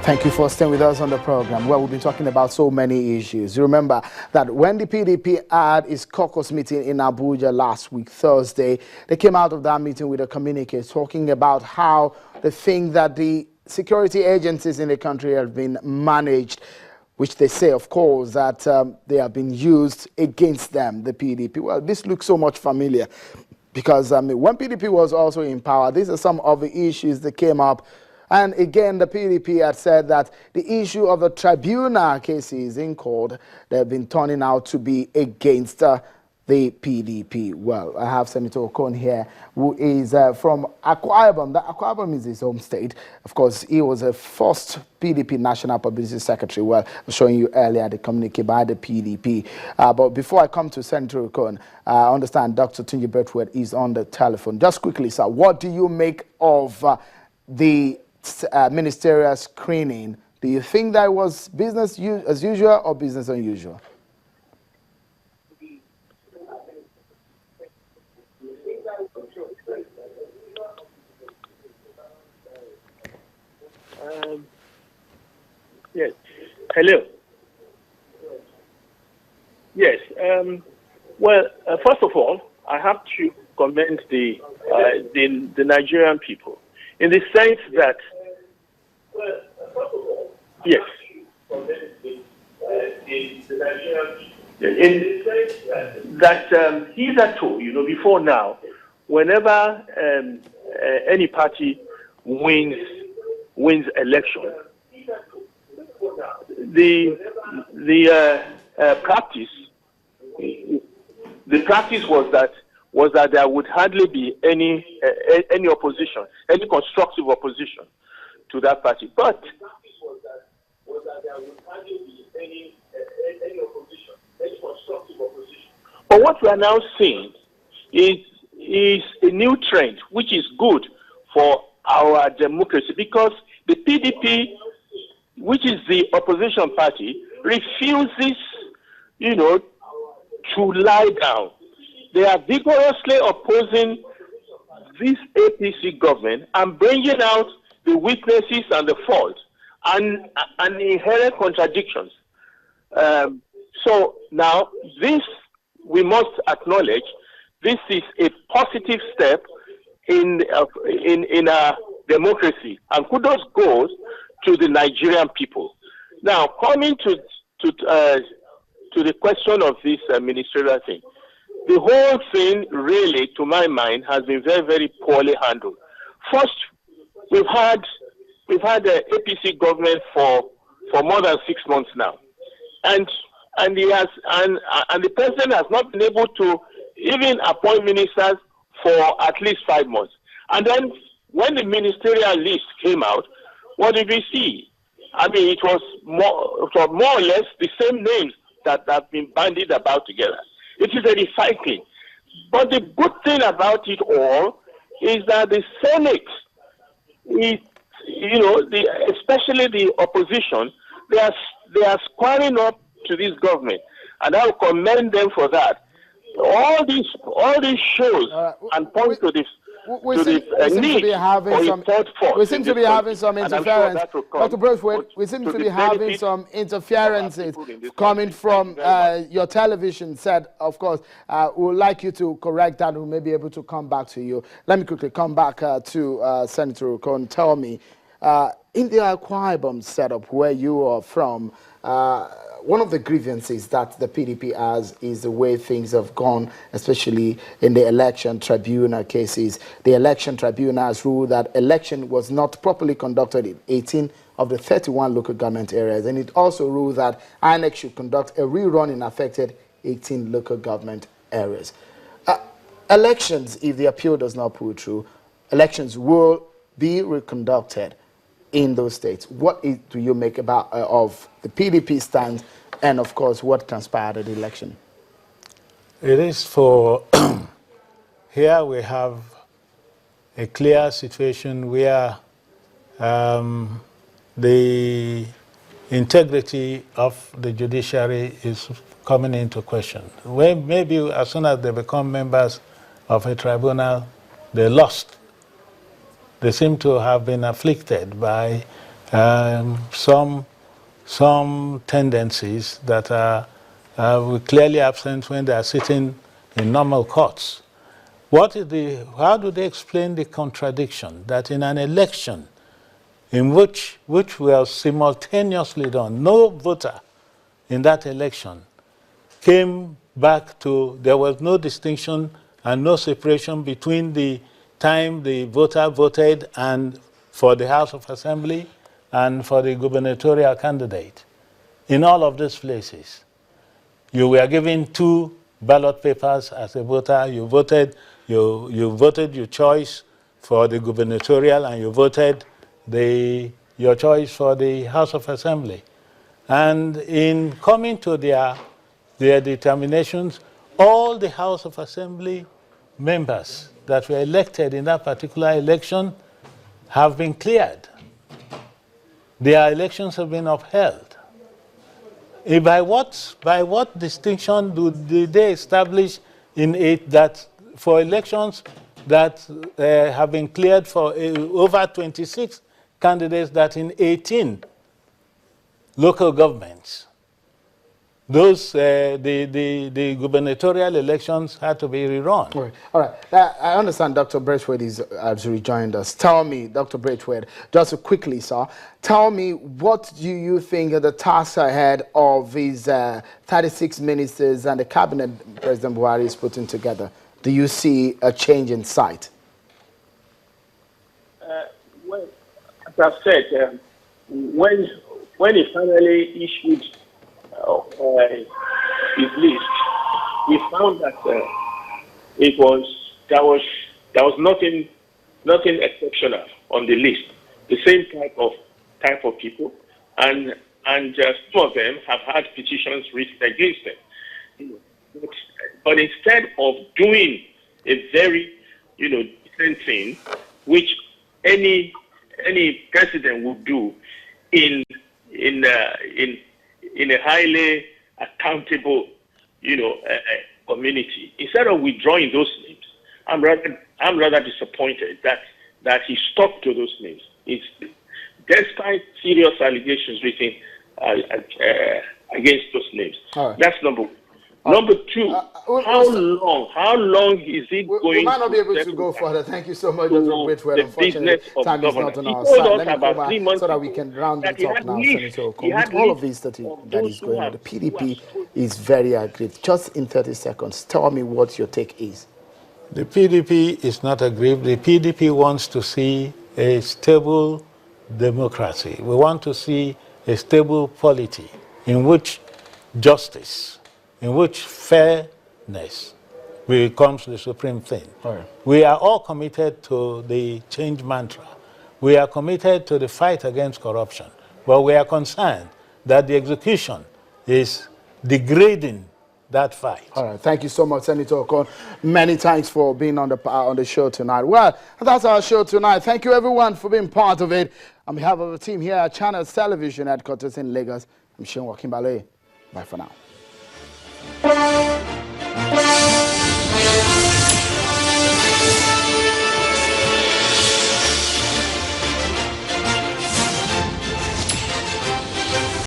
Thank you for staying with us on the program where we've been talking about so many issues. You remember that when the PDP had its caucus meeting in Abuja last week, Thursday, they came out of that meeting with a communique talking about how they think that the security agencies in the country have been managed, which they say, of course, that they have been used against them, the PDP. Well, this looks so much familiar because when PDP was also in power, these are some of the issues that came up. And again, the PDP had said that the issue of the tribunal cases in court, they've been turning out to be against the PDP. Well, I have Senator Okon here, who is from Akwa Ibom. Akwa Ibom is his home state. Of course, he was a first PDP National Publicity Secretary. Well, I was showing you earlier the communique by the PDP. But before I come to Senator Okon, I understand Dr. Tunji Braithwaite is on the telephone. Just quickly, sir, what do you make of the ministerial screening? Do you think that was business as usual or business unusual? Yes. Hello. Yes. Well, first of all, I have to commend the Nigerian people, in the sense that, yes, in the sense that hitherto, before now, whenever any party wins election, the practice was that there would hardly be any opposition, any constructive opposition to that party. But what we are now seeing is a new trend, which is good for our democracy, because the PDP, which is the opposition party, refuses, to lie down. They are vigorously opposing this APC government and bringing out the weaknesses and the faults and inherent contradictions. So now, this, we must acknowledge, this is a positive step in our democracy, and kudos goes to the Nigerian people. Now, coming to the question of this ministerial thing, the whole thing really, to my mind, has been very, very poorly handled. First, we've had the APC government for more than 6 months now, and the president has not been able to even appoint ministers for at least 5 months. And then when the ministerial list came out, what did we see? I mean, it was more or less the same names that have been bandied about together. It is a recycling. But the good thing about it all is that the Senate is, especially the opposition, they are squaring up to this government, and I will commend them for that. All these shows and point to this. We seem to be having some interference. Dr. Braithwaite, we seem to be having some interferences coming from your television set. Of course, we would like you to correct that. We may be able to come back to you. Let me quickly come back to Senator Okon. Tell me, in the Akwa Ibom setup where you are from, one of the grievances that the PDP has is the way things have gone, especially in the election tribunal cases. The election tribunal has ruled that election was not properly conducted in 18 of the 31 local government areas, and it also ruled that INEC should conduct a rerun in affected 18 local government areas. Elections, if the appeal does not pull through, elections will be reconducted in those states. What do you make about of the PDP stand, and of course what transpired at the election? It is for here we have a clear situation where the integrity of the judiciary is coming into question. When maybe as soon as they become members of a tribunal, they lost they seem to have been afflicted by some tendencies that are clearly absent when they are sitting in normal courts. How do they explain the contradiction that in an election in which were simultaneously done, no voter in that election came back to, there was no distinction and no separation between the time the voter voted and for the House of Assembly and for the gubernatorial candidate. In all of these places, you were given 2 ballot papers as a voter. You voted your choice for the gubernatorial, and you voted your choice for the House of Assembly. And in coming to their determinations, all the House of Assembly members that were elected in that particular election have been cleared. Their elections have been upheld. By what distinction did they establish in it that for elections that have been cleared for over 26 candidates, that in 18 local governments, those the gubernatorial elections had to be rerun. All right. I understand Dr. Braithwaite has rejoined us. Tell me, Dr. Braithwaite, just quickly, sir, tell me, what do you think are the tasks ahead of these 36 ministers and the cabinet President Buhari is putting together? Do you see a change in sight? Well, as I've said, when he finally issued his list, we found that there was nothing exceptional on the list. The same type of people, and some of them have had petitions written against them. But instead of doing a very decent thing, which any president would do in a highly accountable, community, instead of withdrawing those names, I'm rather disappointed that he stuck to those names. It's despite serious allegations written against those names. Right. That's number one. Number two, how long is it going to... We might not be able to go further. Thank you so much, Dr. Braithwaite. Unfortunately, time is not on our side. Let me go back so that we can round it up now, Senator Okon. With all of this that is going on, the PDP is very aggrieved. Just in 30 seconds, tell me what your take is. The PDP is not aggrieved. The PDP wants to see a stable democracy. We want to see a stable polity in which justice, in which fairness becomes the supreme thing. Right. We are all committed to the change mantra. We are committed to the fight against corruption. But we are concerned that the execution is degrading that fight. All right. Thank you so much, Senator Okon. Many thanks for being on the show tonight. Well, that's our show tonight. Thank you, everyone, for being part of it. On behalf of the team here at Channels Television headquarters in Lagos, I'm Sean Wakimbale. Bye for now.